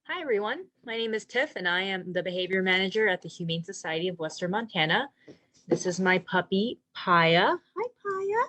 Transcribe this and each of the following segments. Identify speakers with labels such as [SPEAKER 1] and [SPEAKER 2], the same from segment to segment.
[SPEAKER 1] Hi, everyone. My name is Tiff, and I am the behavior manager at the Humane Society of Western Montana. This is my puppy, Paya. Hi, Paya.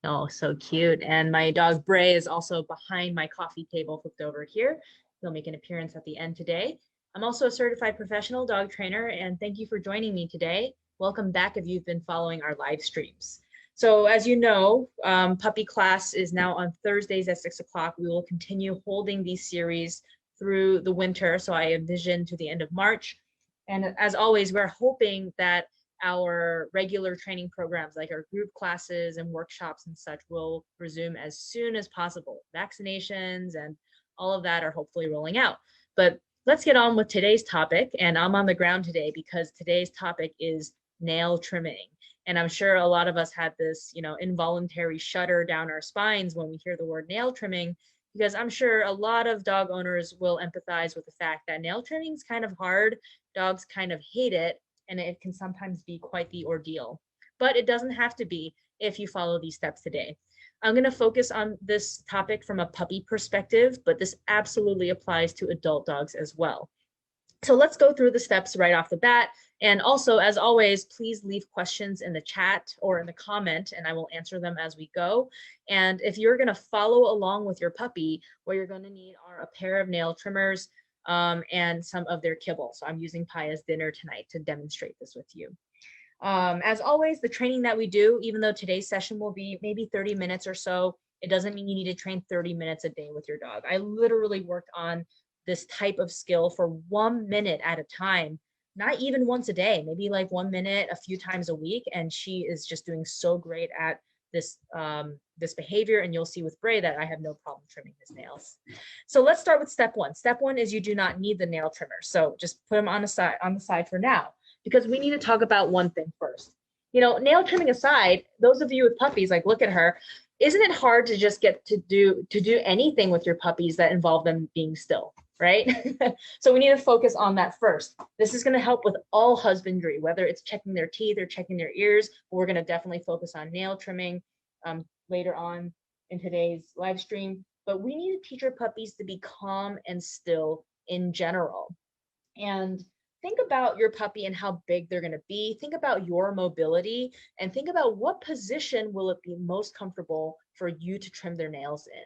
[SPEAKER 1] Oh, so cute. And my dog, Bray, is also behind my coffee table, flipped over here. He'll make an appearance at the end today. I'm also a certified professional dog trainer, and thank you for joining me today. Welcome back if you've been following our live streams. So as you know, puppy class is now on Thursdays at 6 o'clock. We will continue holding these series through the winter. So I envision to the end of March. And as always, we're hoping that our regular training programs like our group classes and workshops and such will resume as soon as possible. Vaccinations and all of that are hopefully rolling out. But let's get on with today's topic. And I'm on the ground today because today's topic is nail trimming. And I'm sure a lot of us had this, involuntary shudder down our spines when we hear the word nail trimming, because I'm sure a lot of dog owners will empathize with the fact that nail trimming is kind of hard. Dogs kind of hate it, and it can sometimes be quite the ordeal. But it doesn't have to be if you follow these steps today. I'm going to focus on this topic from a puppy perspective, but this absolutely applies to adult dogs as well. So let's go through the steps right off the bat. And also, as always, please leave questions in the chat or in the comment, and I will answer them as we go. And if you're going to follow along with your puppy, what you're going to need are a pair of nail trimmers and some of their kibble. So I'm using Paya's dinner tonight to demonstrate this with you. As always, the training that we do, even though today's session will be maybe 30 minutes or so, it doesn't mean you need to train 30 minutes a day with your dog. I literally worked on this type of skill for 1 minute at a time, not even once a day, maybe like 1 minute a few times a week. And she is just doing so great at this this behavior. And you'll see with Bray that I have no problem trimming his nails. So let's start with step one. Step one is you do not need the nail trimmer. So just put them on the side for now, because we need to talk about one thing first. Nail trimming aside, those of you with puppies, like look at her. Isn't it hard to just get to do anything with your puppies that involve them being still? Right? So we need to focus on that first. This is going to help with all husbandry, whether it's checking their teeth or checking their ears. But we're going to definitely focus on nail trimming later on in today's live stream. But we need to teach our puppies to be calm and still in general. And think about your puppy and how big they're going to be. Think about your mobility and think about what position will it be most comfortable for you to trim their nails in.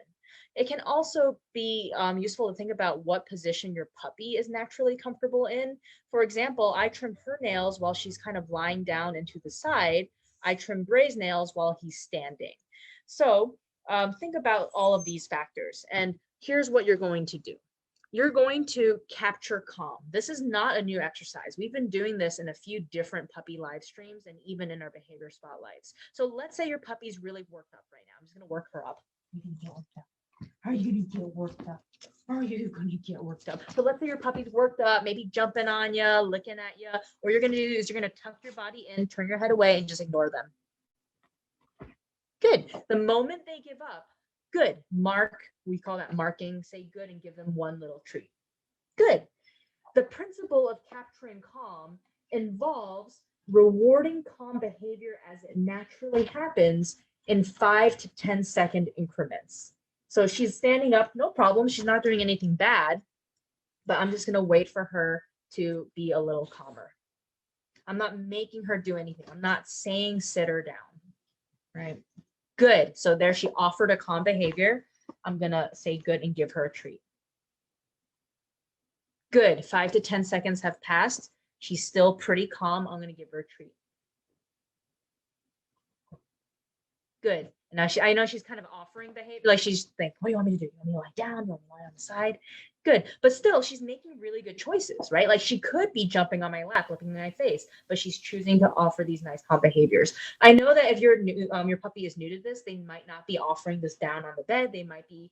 [SPEAKER 1] It can also be useful to think about what position your puppy is naturally comfortable in. For example, I trim her nails while she's kind of lying down and to the side. I trim Bray's nails while he's standing. So think about all of these factors. And here's what you're going to do. You're going to capture calm. This is not a new exercise. We've been doing this in a few different puppy live streams and even in our behavior spotlights. So let's say your puppy's really worked up right now. I'm just going to work her up. Are you going to get worked up? Are you going to get worked up? So let's say your puppy's worked up, maybe jumping on you, licking at you. What you're going to do is you're going to tuck your body in, turn your head away, and just ignore them. Good. The moment they give up, good. Mark, we call that marking. Say good and give them one little treat. Good. The principle of capturing calm involves rewarding calm behavior as it naturally happens in 5 to 10 second increments. So she's standing up, no problem. She's not doing anything bad, but I'm just going to wait for her to be a little calmer. I'm not making her do anything. I'm not saying sit her down, right? Good. So there she offered a calm behavior. I'm going to say good and give her a treat. Good. 5 to 10 seconds have passed. She's still pretty calm. I'm going to give her a treat. Good. And now I know she's kind of offering behavior. Like she's like, what do you want me to do? You want me to lie down? You want me to lie on the side? Good. But still, she's making really good choices, right? Like she could be jumping on my lap, looking in my face, but she's choosing to offer these nice calm behaviors. I know that if you're new, your puppy is new to this, they might not be offering this down on the bed. They might be,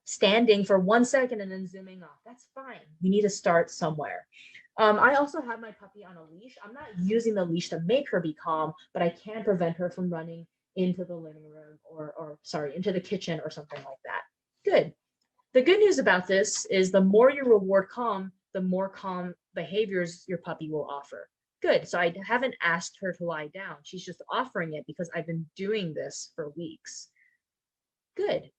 [SPEAKER 1] standing for 1 second and then zooming off. That's fine. You need to start somewhere. I also have my puppy on a leash. I'm not using the leash to make her be calm, but I can prevent her from running into the living room or into the kitchen or something like that. Good. The good news about this is the more you reward calm, the more calm behaviors your puppy will offer. Good. So I haven't asked her to lie down. She's just offering it because I've been doing this for weeks. Good.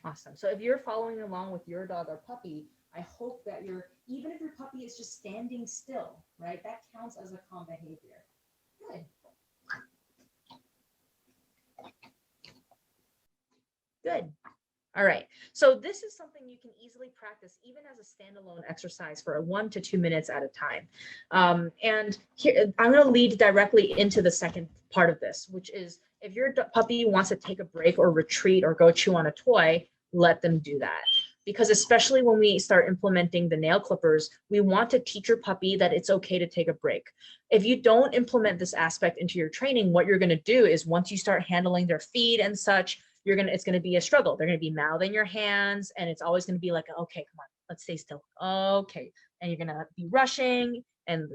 [SPEAKER 1] Awesome. So if you're following along with your dog or puppy, I hope that even if your puppy is just standing still, right, that counts as a calm behavior. Good. Good. All right. So this is something you can easily practice even as a standalone exercise for 1 to 2 minutes at a time. And here, I'm going to lead directly into the second part of this, which is if your puppy wants to take a break or retreat or go chew on a toy, let them do that. Because especially when we start implementing the nail clippers, we want to teach your puppy that it's okay to take a break. If you don't implement this aspect into your training, what you're going to do is once you start handling their feet and such, it's going to be a struggle. They're going to be mouthing your hands, and it's always going to be like, okay, come on, let's stay still. Okay. And you're going to be rushing and,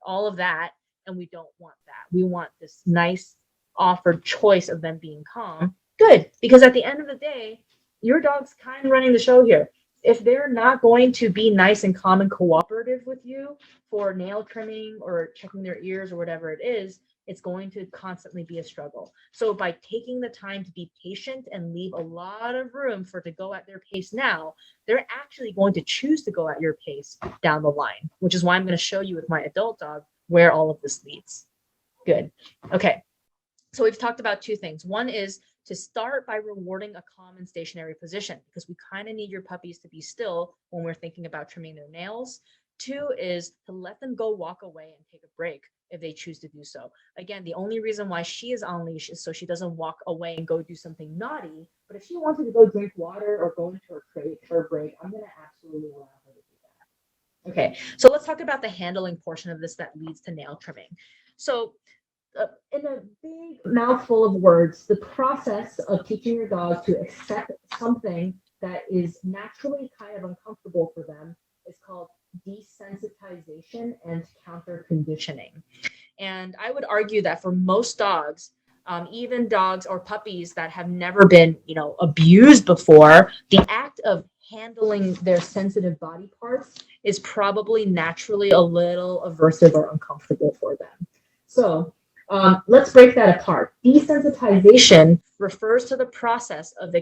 [SPEAKER 1] all of that. And we don't want that. We want this nice offered choice of them being calm. Good. Because at the end of the day, your dog's kind of running the show here. If they're not going to be nice and calm and cooperative with you for nail trimming or checking their ears or whatever it is, it's going to constantly be a struggle. So by taking the time to be patient and leave a lot of room for it to go at their pace now, they're actually going to choose to go at your pace down the line, which is why I'm going to show you with my adult dog where all of this leads. Good. Okay. So we've talked about two things. One is to start by rewarding a calm and stationary position, because we kind of need your puppies to be still when we're thinking about trimming their nails. Two is to let them go walk away and take a break if they choose to do so. Again, the only reason why she is on leash is so she doesn't walk away and go do something naughty. But if she wanted to go drink water or go into her crate for a break, I'm going to absolutely allow her to do that. Okay, so let's talk about the handling portion of this that leads to nail trimming. So in a big mouthful of words, the process of teaching your dog to accept something that is naturally kind of uncomfortable for them is called desensitization and counter conditioning. And I would argue that for most dogs, even dogs or puppies that have never been, abused before, the act of handling their sensitive body parts is probably naturally a little aversive or uncomfortable for them. So let's break that apart. Desensitization refers to the process of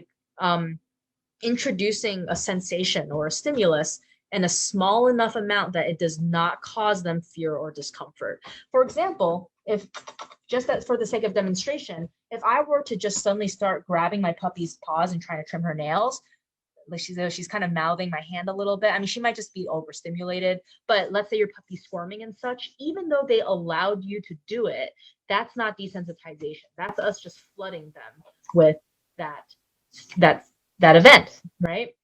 [SPEAKER 1] introducing a sensation or a stimulus in a small enough amount that it does not cause them fear or discomfort. For example, if just that for the sake of demonstration, if I were to just suddenly start grabbing my puppy's paws and trying to trim her nails, like she's kind of mouthing my hand a little bit. I mean, she might just be overstimulated, but let's say your puppy's squirming and such, even though they allowed you to do it, that's not desensitization. That's us just flooding them with that event, right?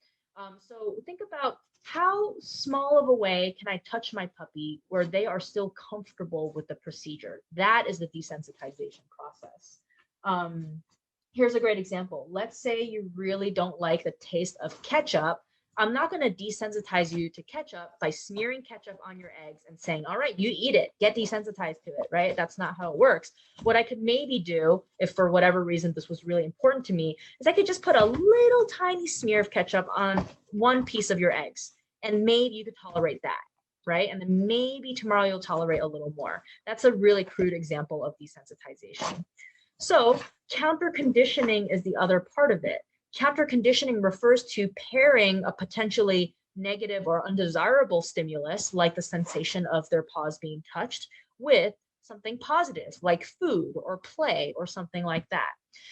[SPEAKER 1] So think about how small of a way can I touch my puppy where they are still comfortable with the procedure? That is the desensitization process. Here's a great example. Let's say you really don't like the taste of ketchup. I'm not going to desensitize you to ketchup by smearing ketchup on your eggs and saying, all right, you eat it, get desensitized to it, right? That's not how it works. What I could maybe do, if for whatever reason this was really important to me, is I could just put a little tiny smear of ketchup on one piece of your eggs, and maybe you could tolerate that, right? And then maybe tomorrow you'll tolerate a little more. That's a really crude example of desensitization. So counter conditioning is the other part of it. Counter conditioning refers to pairing a potentially negative or undesirable stimulus, like the sensation of their paws being touched, with something positive, like food or play or something like that.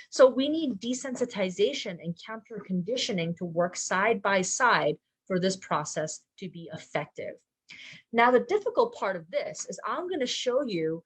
[SPEAKER 1] So we need desensitization and counter conditioning to work side by side for this process to be effective. Now, the difficult part of this is I'm going to show you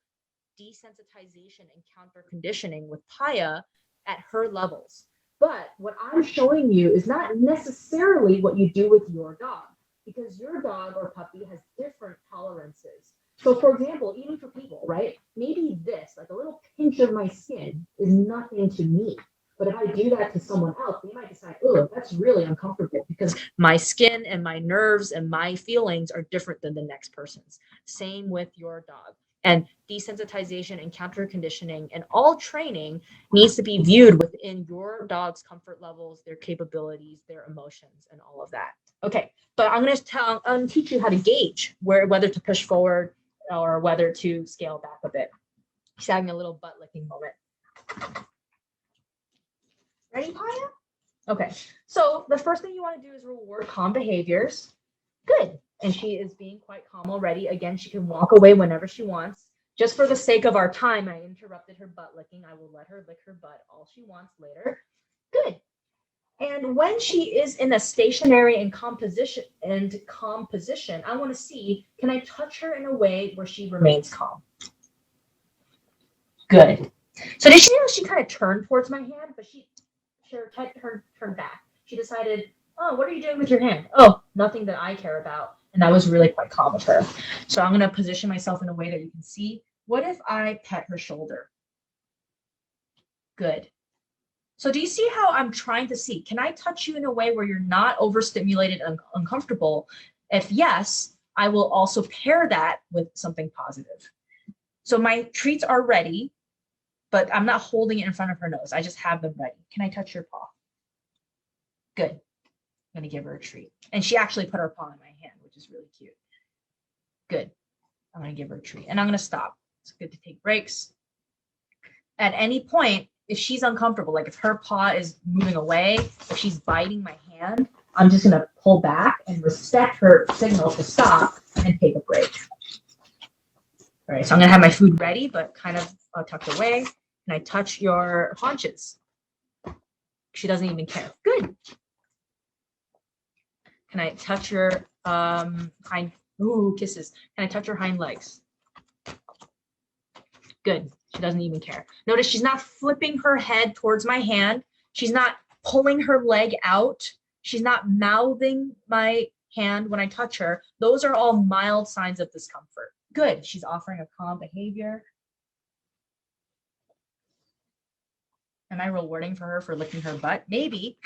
[SPEAKER 1] desensitization and counter conditioning with Paya at her levels. But what I'm showing you is not necessarily what you do with your dog, because your dog or puppy has different tolerances. So for example, even for people, right? Maybe this, like a little pinch of my skin, is nothing to me. But if I do that to someone else, they might decide, oh, that's really uncomfortable because my skin and my nerves and my feelings are different than the next person's. Same with your dog. And desensitization and counter conditioning and all training needs to be viewed within your dog's comfort levels, their capabilities, their emotions, and all of that. Okay, but I'm going to teach you how to gauge whether to push forward or whether to scale back a bit. She's having a little butt licking moment. Ready, Paya? Okay, so the first thing you want to do is reward calm behaviors. Good. And she is being quite calm already. Again, she can walk away whenever she wants. Just for the sake of our time, I interrupted her butt licking. I will let her lick her butt all she wants later. Good. And when she is in a stationary and calm position, I want to see, can I touch her in a way where she remains calm? Good. So did she notice she kind of turned towards my hand, but her head turned back. She decided, oh, what are you doing with your hand? Oh, nothing that I care about. And that was really quite calm of her. So I'm going to position myself in a way that you can see. What if I pet her shoulder? Good. So do you see how I'm trying to see? Can I touch you in a way where you're not overstimulated and uncomfortable? If yes, I will also pair that with something positive. So my treats are ready, but I'm not holding it in front of her nose. I just have them ready. Can I touch your paw? Good. I'm going to give her a treat. And she actually put her paw in my hand, which is really cute. Good. I'm going to give her a treat. And I'm going to stop. It's good to take breaks. At any point, if she's uncomfortable, like if her paw is moving away, if she's biting my hand, I'm just going to pull back and respect her signal to stop and take a break. All right, so I'm going to have my food ready, but kind of tucked away. Can I touch your haunches? She doesn't even care. Good. Can I touch your hind? Ooh, kisses. Can I touch her hind legs? Good. She doesn't even care. Notice she's not flipping her head towards my hand. She's not pulling her leg out. She's not mouthing my hand when I touch her. Those are all mild signs of discomfort. Good. She's offering a calm behavior. Am I rewarding for her for licking her butt? Maybe.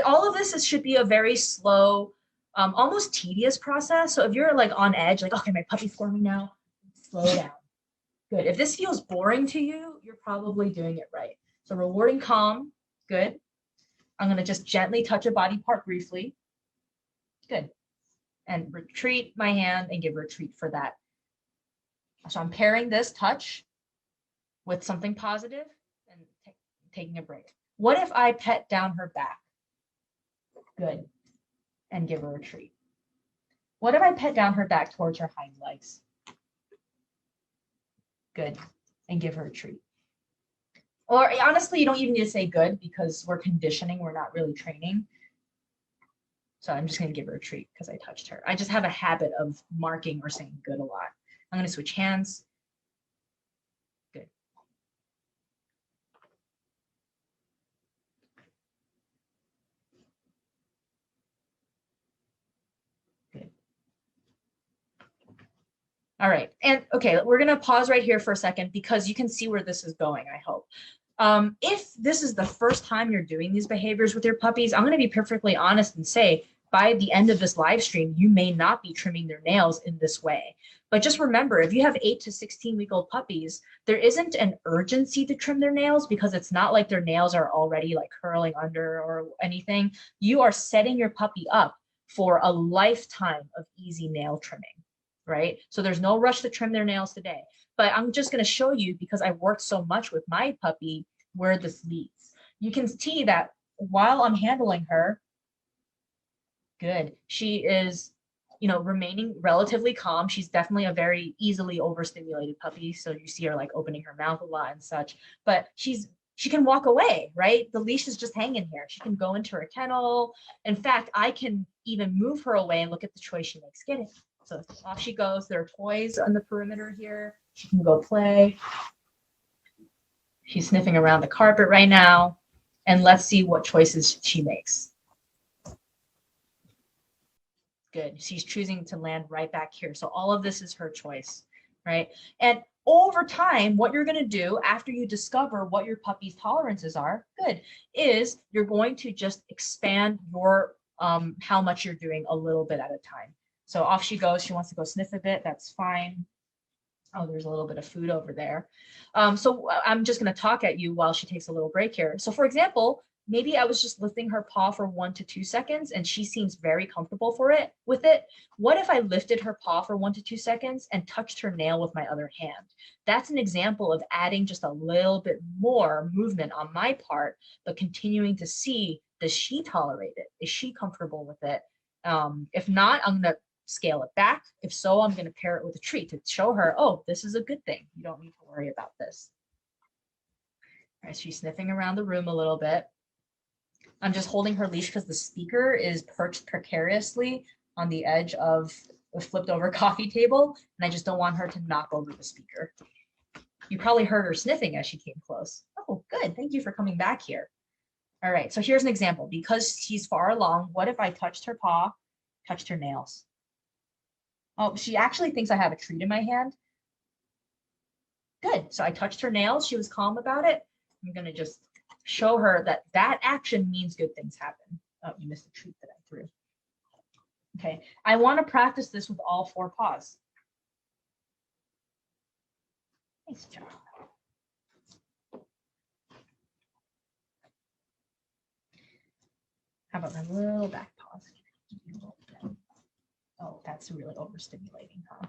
[SPEAKER 1] All of this should be a very slow, almost tedious process. So if you're like on edge, like, okay, my puppy's squirming now, slow down. Good. If this feels boring to you, you're probably doing it right. So rewarding calm. Good. I'm going to just gently touch a body part briefly. Good. And retreat my hand and give her a treat for that. So I'm pairing this touch with something positive and taking a break. What if I pet down her back? Good. And give her a treat. What if I pet down her back towards her hind legs? Good. And give her a treat. Or honestly, you don't even need to say good because we're conditioning. We're not really training. So I'm just going to give her a treat because I touched her. I just have a habit of marking or saying good a lot. I'm going to switch hands. Good. Good. All right. And okay, we're going to pause right here for a second because you can see where this is going, I hope. If this is the first time you're doing these behaviors with your puppies, I'm going to be perfectly honest and say, by the end of this live stream, you may not be trimming their nails in this way. But just remember, if you have 8 to 16-week-old puppies, there isn't an urgency to trim their nails because it's not like their nails are already like curling under or anything. You are setting your puppy up for a lifetime of easy nail trimming, right? So there's no rush to trim their nails today. But I'm just going to show you, because I've worked so much with my puppy, where this leads. You can see that while I'm handling her, good, she is, remaining relatively calm. She's definitely a very easily overstimulated puppy. So you see her like opening her mouth a lot and such, but she can walk away, right? The leash is just hanging here. She can go into her kennel. In fact, I can even move her away and look at the choice she makes. Get it. So off she goes. There are toys on the perimeter here. She can go play. She's sniffing around the carpet right now. And let's see what choices she makes. Good. She's choosing to land right back here. So all of this is her choice, right? And over time, what you're going to do after you discover what your puppy's tolerances are, good, is you're going to just expand your how much you're doing a little bit at a time. So off she goes. She wants to go sniff a bit. That's fine. Oh, there's a little bit of food over there. So I'm just going to talk at you while she takes a little break here. So for example,
[SPEAKER 2] maybe I was just lifting her paw for 1 to 2 seconds and she seems very comfortable with it. What if I lifted her paw for 1 to 2 seconds and touched her nail with my other hand? That's an example of adding just a little bit more movement on my part, but continuing to see, does she tolerate it? Is she comfortable with it? If not, I'm going to scale it back. If so, I'm going to pair it with a treat to show her, oh, this is a good thing. You don't need to worry about this. All right, she's sniffing around the room a little bit. I'm just holding her leash because the speaker is perched precariously on the edge of a flipped over coffee table, and I just don't want her to knock over the speaker. You probably heard her sniffing as she came close. Oh, good. Thank you for coming back here. All right, so here's an example. Because she's far along, what if I touched her paw, touched her nails? Oh, she actually thinks I have a treat in my hand. Good. So I touched her nails. She was calm about it. I'm going to just show her that that action means good things happen. Oh, you missed the treat that I threw. Okay. I want to practice this with all 4 paws. Nice job. How about my little back paws? Oh, that's really overstimulating, huh?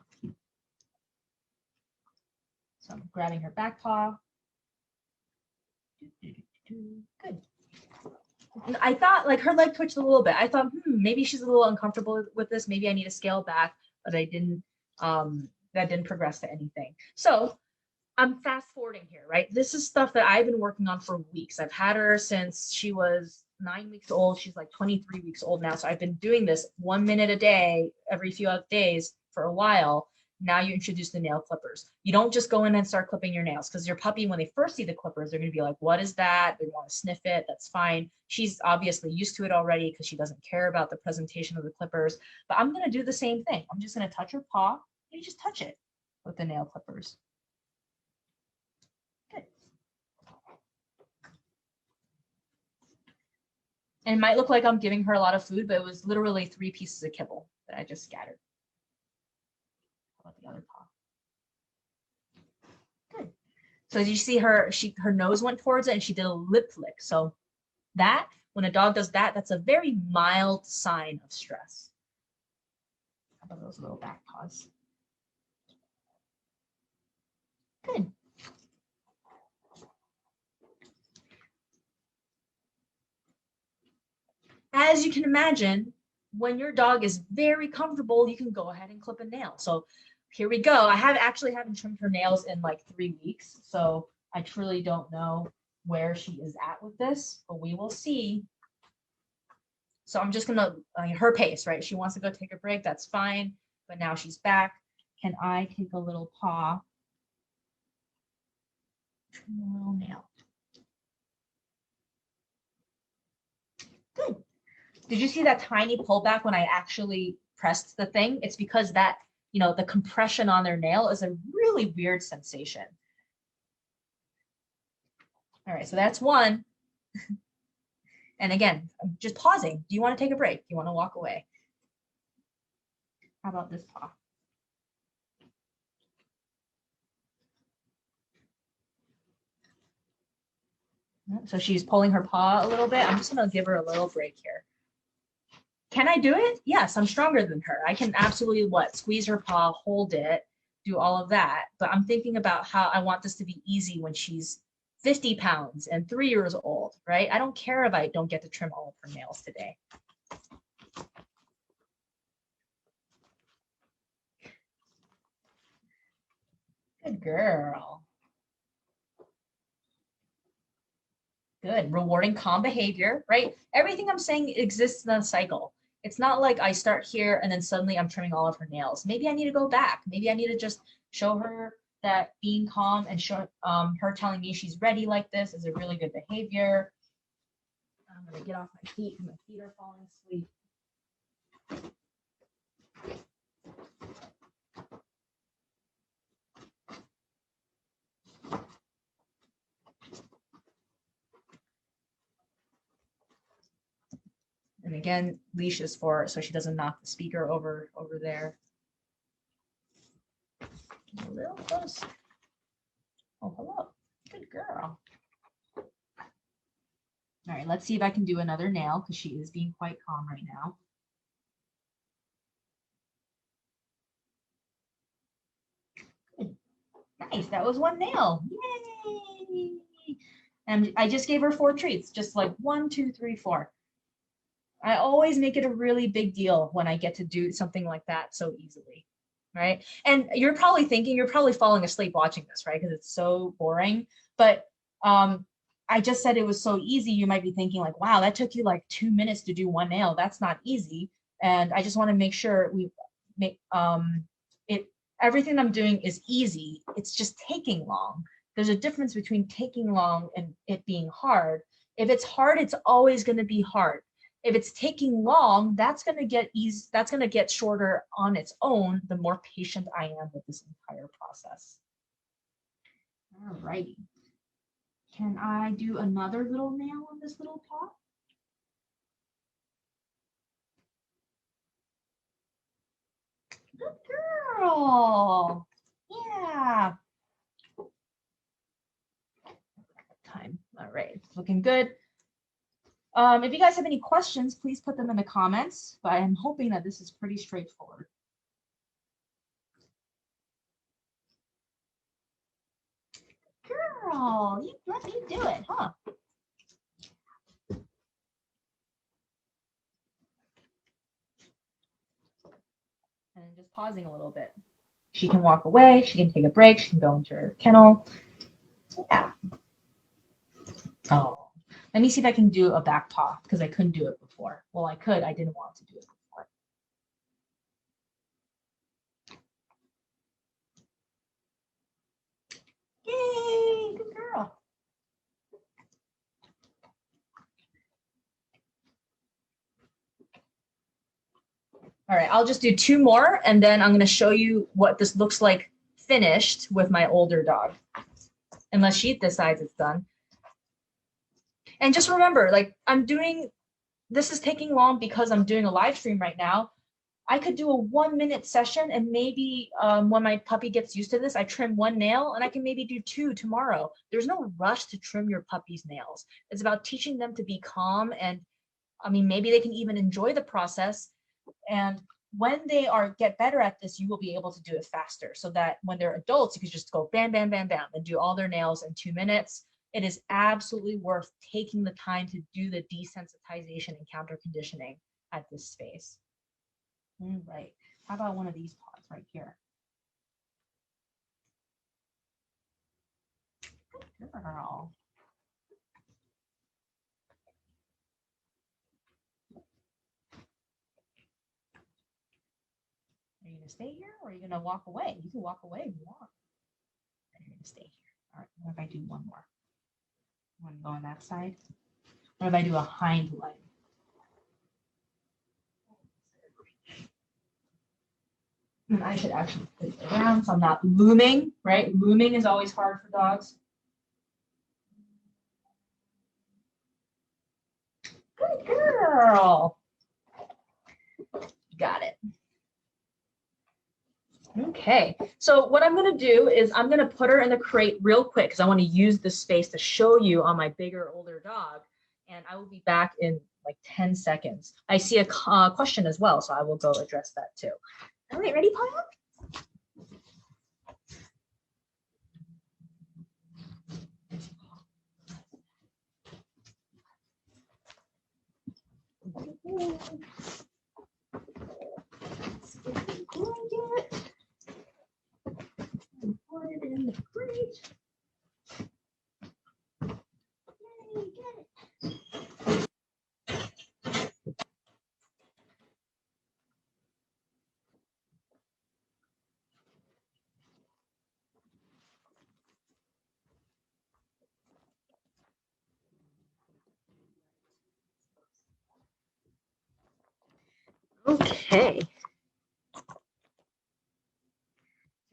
[SPEAKER 2] So I'm grabbing her back paw. Good. I thought like her leg twitched a little bit. I thought, maybe she's a little uncomfortable with this. Maybe I need to scale back, but I didn't. That didn't progress to anything. So I'm fast forwarding here, right? This is stuff that I've been working on for weeks. I've had her since she was 9 weeks old. She's like 23 weeks old now. So I've been doing this 1 minute a day, every few days for a while. Now you introduce the nail clippers. You don't just go in and start clipping your nails because your puppy, when they first see the clippers, they're going to be like, what is that? They want to sniff it. That's fine. She's obviously used to it already because she doesn't care about the presentation of the clippers. But I'm going to do the same thing. I'm just going to touch her paw. You just touch it with the nail clippers. Good. And it might look like I'm giving her a lot of food, but it was literally 3 pieces of kibble that I just scattered. How about the other paw? Good. So as you see her nose went towards it and she did a lip flick. So that, when a dog does that, that's a very mild sign of stress. How about those little back paws? Good. As you can imagine, when your dog is very comfortable, you can go ahead and clip a nail. So here we go. I haven't trimmed her nails in like 3 weeks. So I truly don't know where she is at with this, but we will see. So I'm just gonna, her pace, right? She wants to go take a break, that's fine. But now she's back. Can I take a little paw? Trim a little nail. Good. Did you see that tiny pullback when I actually pressed the thing? It's because that, the compression on their nail is a really weird sensation. All right, so that's one. And again, I'm just pausing. Do you want to take a break? Do you want to walk away? How about this paw? So she's pulling her paw a little bit. I'm just going to give her a little break here. Can I do it? Yes, I'm stronger than her. I can absolutely squeeze her paw, hold it, do all of that. But I'm thinking about how I want this to be easy when she's 50 pounds and 3 years old, right? I don't care if I don't get to trim all of her nails today. Good girl. Good. Rewarding calm behavior, right? Everything I'm saying exists in a cycle. It's not like I start here and then suddenly I'm trimming all of her nails. Maybe I need to go back. Maybe I need to just show her that being calm and show her telling me she's ready like this is a really good behavior. I'm going to get off my feet. My feet are falling asleep. And again, leash is for so she doesn't knock the speaker over there. A little close. Oh, hello. Good girl. All right, right, let's see if I can do another nail because she is being quite calm right now. Good. Nice, that was one nail. Yay! And I just gave her 4 treats, just like 1, 2, 3, 4. I always make it a really big deal when I get to do something like that so easily, right? And you're probably thinking, you're probably falling asleep watching this, right? Because it's so boring. But I just said it was so easy. You might be thinking like, wow, that took you like 2 minutes to do one nail. That's not easy. And I just want to make sure we make it, everything I'm doing is easy. It's just taking long. There's a difference between taking long and it being hard. If it's hard, it's always going to be hard. If it's taking long, that's going to get easy. That's going to get shorter on its own, the more patient I am with this entire process. All righty. Can I do another little nail on this little paw? Good girl. Yeah. Time. All right, it's looking good. If you guys have any questions, please put them in the comments, but I'm hoping that this is pretty straightforward. Girl, you let me do it, huh? And just pausing a little bit. She can walk away, she can take a break, she can go into her kennel. Yeah. Oh, let me see if I can do a back paw because I couldn't do it before. Well, I could, I didn't want to do it before. Yay, good girl. All right, I'll just do 2 more and then I'm going to show you what this looks like finished with my older dog. Unless she decides it's done. And just remember, like this is taking long because I'm doing a live stream right now. I could do a 1-minute session and maybe when my puppy gets used to this, I trim 1 nail and I can maybe do 2 tomorrow. There's no rush to trim your puppy's nails. It's about teaching them to be calm and I mean, maybe they can even enjoy the process. And when they get better at this, you will be able to do it faster so that when they're adults, you can just go bam, bam, bam, bam, and do all their nails in 2 minutes. It is absolutely worth taking the time to do the desensitization and counter conditioning at this space. All right. How about one of these paws right here? Good girl. Are you going to stay here or are you going to walk away? You can walk away if you want. You're going to stay here. All right. What if I do one more? You want to go on that side? What if I do a hind leg? And I should actually put it around so I'm not looming, right? Looming is always hard for dogs. Good girl. Got it. Okay, so what I'm going to do is I'm going to put her in the crate real quick because I want to use this space to show you on my bigger, older dog. And I will be back in like 10 seconds. I see a question as well, so I will go address that too. All right, ready, Papa? Blanket. Put it in the crate. Yay, get it. Okay.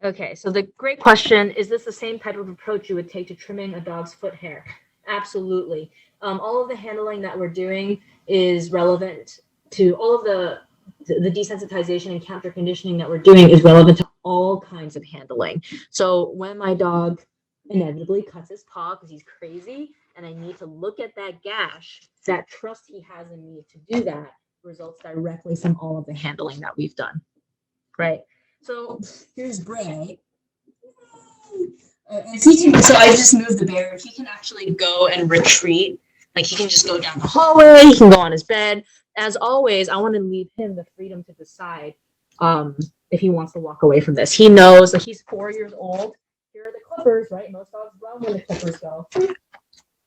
[SPEAKER 2] Okay, so the great question, is this the same type of approach you would take to trimming a dog's foot hair? Absolutely. All of the handling that we're doing is relevant to all of the desensitization and counter conditioning that we're doing is relevant to all kinds of handling. So when my dog
[SPEAKER 1] inevitably cuts his paw because he's crazy, and I need to look at that gash. That trust he has in me to do that results directly from all of the handling that we've done, right? So here's Bray. So I just moved the bear. He can actually go and retreat. Like he can just go down the hallway. He can go on his bed. As always, I want to leave him the freedom to decide if he wants to walk away from this. He knows that he's 4 years old. Here are the clippers, right? Most dogs run when the clippers go.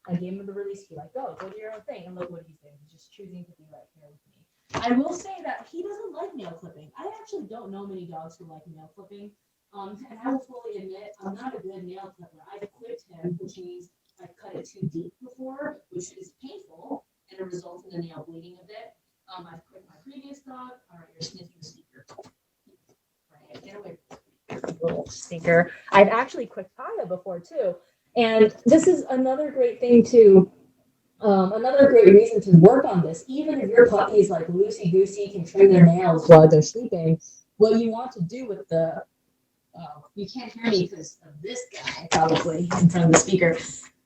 [SPEAKER 1] I gave him the release key, like, go do your own thing. And look what he's doing. He's just choosing to be right here with me. I will say that he doesn't like nail clipping. I actually don't know many dogs who like nail clipping. And I will fully admit, I'm not a good nail clipper. I've clipped him, which means I've cut it too deep before, which is painful, and it results in the nail bleeding a bit. I've clipped my previous dog. All right, you're sniffing the speaker. Right, get away from the little stinker. I've actually clipped Paya before too. And this is another great thing to, another great reason to work on this. Even if your puppy's like loosey-goosey, can trim their nails while they're sleeping, what you want to do with the you can't hear me because of this guy probably in front of the speaker.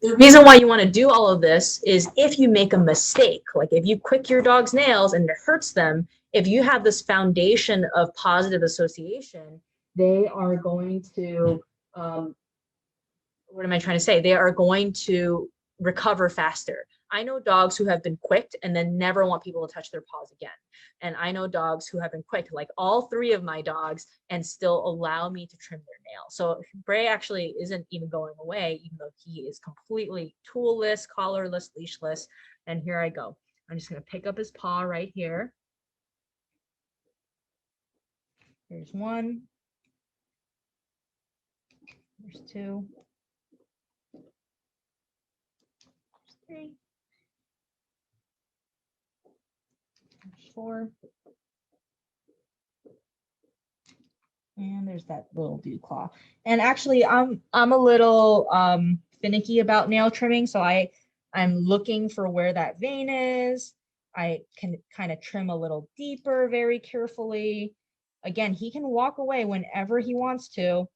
[SPEAKER 1] The reason why you want to do all of this is if you make a mistake, like if you quick your dog's nails and it hurts them, if you have this foundation of positive association, they are going to, what am I trying to say? They are going to recover faster. I know dogs who have been quicked and then never want people to touch their paws again. And I know dogs who have been quicked, like all 3 of my dogs, and still allow me to trim their nails. So Bray actually isn't even going away, even though he is completely toolless, collarless, leashless. And here I go. I'm just going to pick up his paw right here. Here's 1. There's 2. There's 3. There's 4. And there's that little dew claw. And actually, I'm a little finicky about nail trimming, so I'm looking for where that vein is. I can kind of trim a little deeper very carefully. Again, he can walk away whenever he wants to.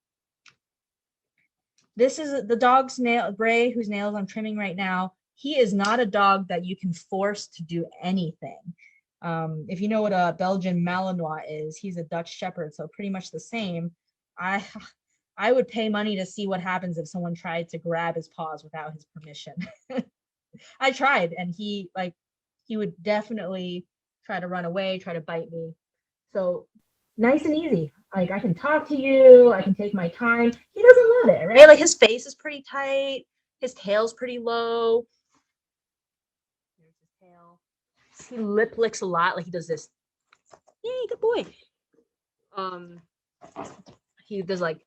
[SPEAKER 1] This is the dog's nail, Bray, whose nails I'm trimming right now. He is not a dog that you can force to do anything. If you know what a Belgian Malinois is, he's a Dutch Shepherd, so pretty much the same. I would pay money to see what happens if someone tried to grab his paws without his permission. I tried, and he would definitely try to run away, try to bite me. So nice and easy. Like I can talk to you, I can take my time. He doesn't love it, right? Like his face is pretty tight, his tail's pretty low. There's his tail. He lip licks a lot, like he does this. Yay, good boy. He does like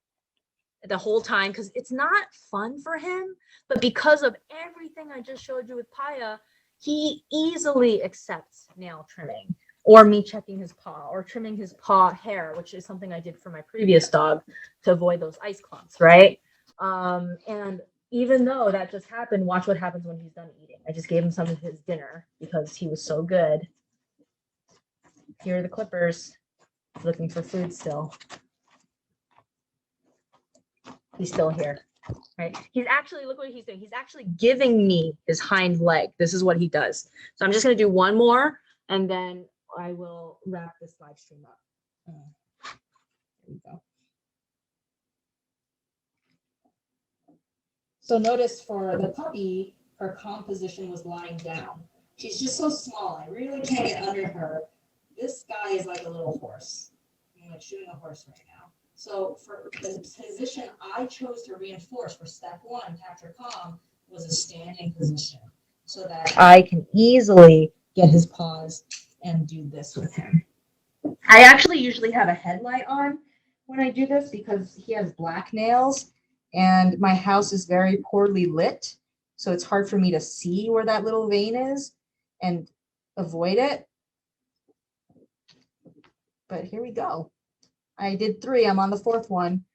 [SPEAKER 1] the whole time because it's not fun for him, but because of everything I just showed you with Paya, he easily accepts nail trimming or me checking his paw or trimming his paw hair, which is something I did for my previous dog to avoid those ice clumps, right? And even though that just happened, watch what happens when he's done eating. I just gave him some of his dinner because he was so good. Here are the clippers. He's looking for food still. He's still here, right? He's actually, look what he's doing. He's actually giving me his hind leg. This is what he does. So I'm just going to do one more and then I will wrap this live stream up. There we go. So notice for the puppy, her composition was lying down. She's just so small. I really can't get under her. This guy is like a little horse. I'm like shooting a horse right now. So for the position I chose to reinforce for step 1, capture calm, was a standing position so that I can easily get his paws and do this with him. I actually usually have a headlight on when I do this because he has black nails and my house is very poorly lit. So it's hard for me to see where that little vein is and avoid it. But here we go. I did 3. I'm on the 4th one.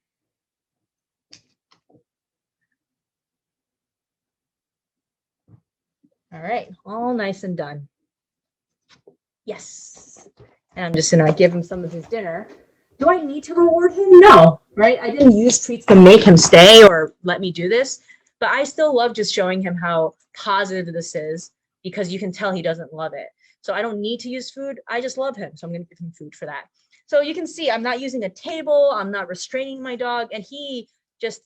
[SPEAKER 1] All right, all nice and done. Yes. And I'm just gonna give him some of his dinner. Do I need to reward him? No, right? I didn't use treats to make him stay or let me do this, but I still love just showing him how positive this is because you can tell he doesn't love it. So I don't need to use food. I just love him. So I'm going to give him food for that. So you can see I'm not using a table. I'm not restraining my dog. And he just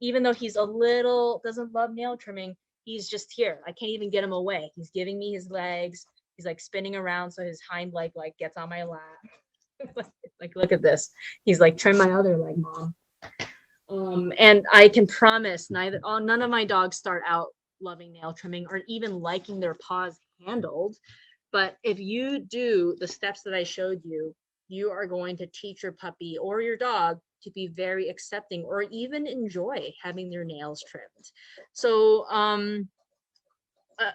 [SPEAKER 1] even though he's a little, doesn't love nail trimming, he's just here. I can't even get him away. He's giving me his legs. He's like spinning around. So his hind leg like gets on my lap. Like, look at this. He's like, trim my other leg, mom. And I can promise none of my dogs start out loving nail trimming or even liking their paws handled. But if you do the steps that I showed you, you are going to teach your puppy or your dog to be very accepting or even enjoy having their nails trimmed. So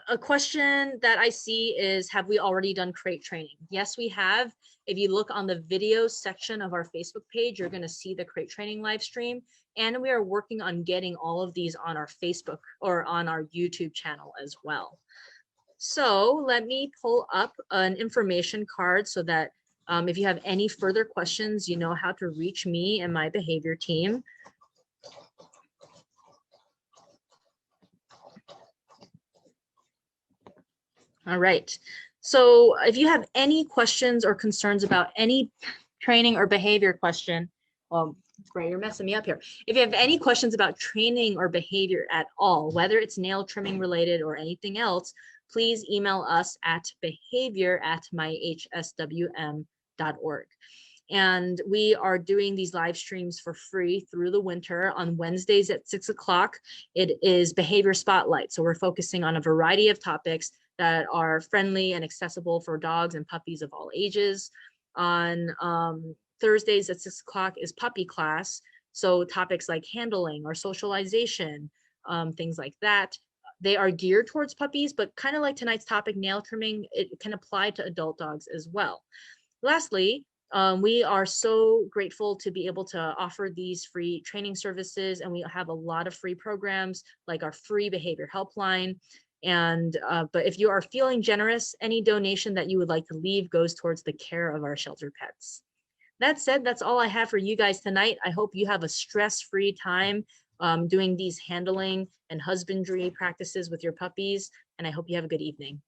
[SPEAKER 1] a question that I see is, have we already done crate training? Yes, we have. If you look on the video section of our Facebook page, you're going to see the crate training live stream. And we are working on getting all of these on our Facebook or on our YouTube channel as well. So let me pull up an information card so that if you have any further questions, you know how to reach me and my behavior team. All right. So if you have any questions or concerns about any training or behavior question, Gray, you're messing me up here. If you have any questions about training or behavior at all, whether it's nail trimming related or anything else, please email us at behavior@myhswm.org. And we are doing these live streams for free through the winter on Wednesdays at 6 o'clock. It is Behavior Spotlight. So we're focusing on a variety of topics that are friendly and accessible for dogs and puppies of all ages. On Thursdays at 6 o'clock is puppy class. So topics like handling or socialization, things like that. They are geared towards puppies, but kind of like tonight's topic, nail trimming, it can apply to adult dogs as well. Lastly, we are so grateful to be able to offer these free training services, and we have a lot of free programs like our free behavior helpline. And but if you are feeling generous, any donation that you would like to leave goes towards the care of our shelter pets. That said, that's all I have for you guys tonight. I hope you have a stress-free time doing these handling and husbandry practices with your puppies, and I hope you have a good evening.